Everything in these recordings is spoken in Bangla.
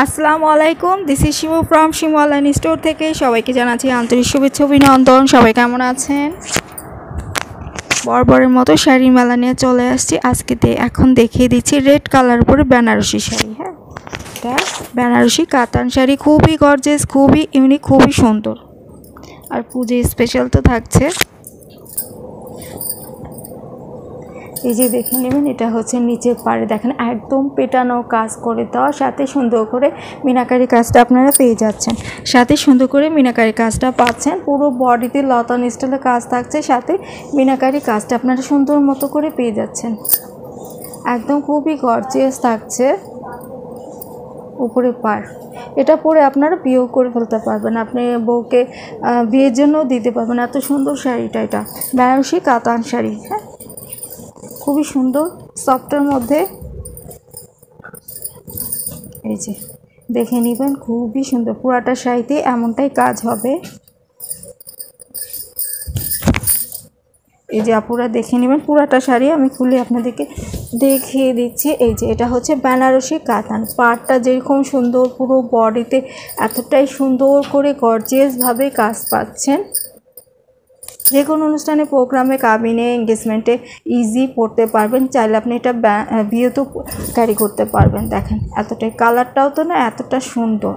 আসসালামু আলাইকুম, this is Shimu from Shimu online store থেকে সবাইকে জানাচ্ছি আন্তরিক শুভেচ্ছা অভিনন্দন। সবাই কেমন আছেন? বরাবরের মতো শাড়ি মেলা নিয়ে চলে আসছি। এখন দেখিয়ে দিচ্ছি রেড কালার উপরে বেনারসি শাড়ি। হ্যাঁ, এটা বেনারসি কাতান শাড়ি, খুবই গর্জিয়াস, খুবই ইউনিক, খুবই সুন্দর। আর পুজো স্পেশাল তো থাকছে। এই যে দেখে নেবেন, এটা হচ্ছে নিচের পাড়ে দেখেন একদম পেটানো কাজ করে দেওয়া, সাথে সুন্দর করে মিনাকারি কাজটা আপনারা পেয়ে যাচ্ছেন। সাথে সুন্দর করে মিনাকারি কাজটা পাচ্ছেন, পুরো বডিতে লতান স্টাইলের কাজ থাকছে, সাথে মিনাকারি কাজটা আপনারা সুন্দর মতো করে পেয়ে যাচ্ছেন। একদম খুবই গর্জিয়াস থাকছে উপরে পাড়। এটা পরে আপনারা বিয়েও করে ফেলতে পারবেন, আপনি বউকে বিয়ের জন্য দিতে পারবেন। এত সুন্দর শাড়িটা, এটা বেনারসি কাতান শাড়ি। হ্যাঁ, খুবই সুন্দর, সফটের মধ্যে। এই যে দেখে নেবেন, খুবই সুন্দর, পুরাটা শাড়িতে এমনটাই কাজ হবে। এই যে আপুরা দেখে নেবেন পুরাটা শাড়ি, আমি খুলে আপনাদেরকে দেখিয়ে দিচ্ছি। এই যে এটা হচ্ছে বেনারসি কাতান, পাড়টা যেরকম সুন্দর, পুরো বডিতে এতটাই সুন্দর করে গর্জিয়াসভাবে কাজ পাচ্ছেন। যে কোনো অনুষ্ঠানে, প্রোগ্রামে, কাবিনে, এঙ্গেজমেন্টে ইজি পরতে পারবেন। চাইলে আপনি এটা বিয়েতেও ক্যারি করতে পারবেন। দেখেন এতটাই, কালারটাও তো না এতটা সুন্দর।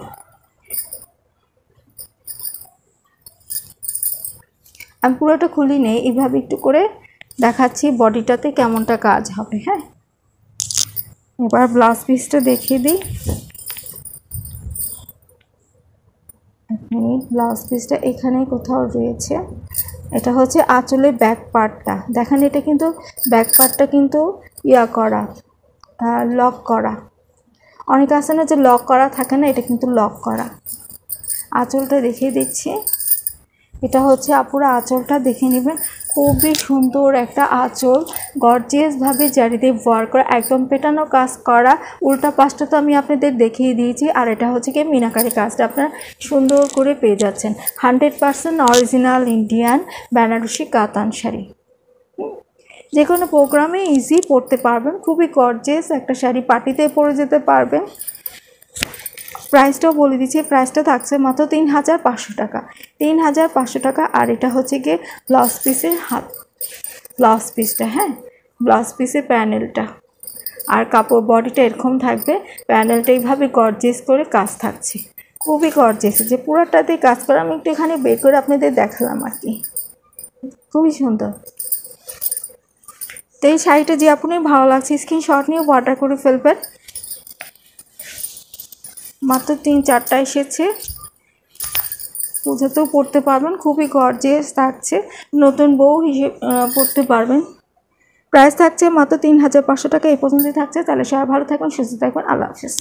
আমি পুরোটা খুলি নেই, এইভাবে একটু করে দেখাচ্ছি বডিটাতে কেমনটা কাজ হবে। হ্যাঁ, এবার ব্লাউজ পিসটা দেখিয়ে দিই। ব্লাউজ পিসটা এখানেই কোথাও রয়েছে। এটা হচ্ছে আঁচলের ব্যাক পার্টটা দেখেন, এটা কিন্তু ব্যাক পার্টটা কিন্তু করা, লক করা। অনেকে আছে না যে লক করা থাকে না, এটা কিন্তু লক করা। আঁচলটা দেখিয়ে দিচ্ছি। এটা হচ্ছে আপুরা আঁচলটা দেখে নেবেন, খুবই সুন্দর একটা আঁচল, গর্জিয়াসভাবে জারিতে ওয়ার্ক করা, একদম পেটানো কাজ করা। উল্টা পাশটা তো আমি আপনাদের দেখিয়ে দিয়েছি। আর এটা হচ্ছে কি মিনাকারি কাজটা আপনারা সুন্দর করে পেয়ে যাচ্ছেন। 100% অরিজিনাল ইন্ডিয়ান বেনারসি কাতান শাড়ি। যে কোনো প্রোগ্রামে ইজি পরতে পারবেন, খুবই গর্জিয়াস একটা শাড়ি, পার্টিতে পরে যেতে পারবেন। প্রাইসটাও বলে দিচ্ছি, প্রাইসটা থাকছে মাত্র 3500 টাকা, 3500 টাকা। আর এটা হচ্ছে গিয়ে ব্লাউজ পিসের ব্লাউজ পিসটা। হ্যাঁ, ব্লাউজ পিসের প্যানেলটা আর কাপড় বডিটা এরকম থাকবে, প্যানেলটা এইভাবে গর্জিয়াস করে কাজ থাকছে, খুবই গর্জিয়াস। যে পুরোটাতে কাজ করে, আমি একটু এখানে বের করে আপনাদের দেখালাম আর কি, খুবই সুন্দর। তো এই শাড়িটা যে আপনার ভালো লাগছে, স্ক্রিনশট নিয়ে অর্ডার করে ফেলবেন। মাত্র 3-4টা এসেছে, পুজোতেও পরতে পারবেন, খুবই গর্জিয়াস থাকছে, নতুন বউ হিসেবে পরতে পারবেন। প্রাইস থাকছে মাত্র 3500 টাকা। এই পর্যন্তই থাকছে। তাহলে সবাই ভালো থাকবেন, সুস্থ থাকবেন, আল্লাহ হাফেজ।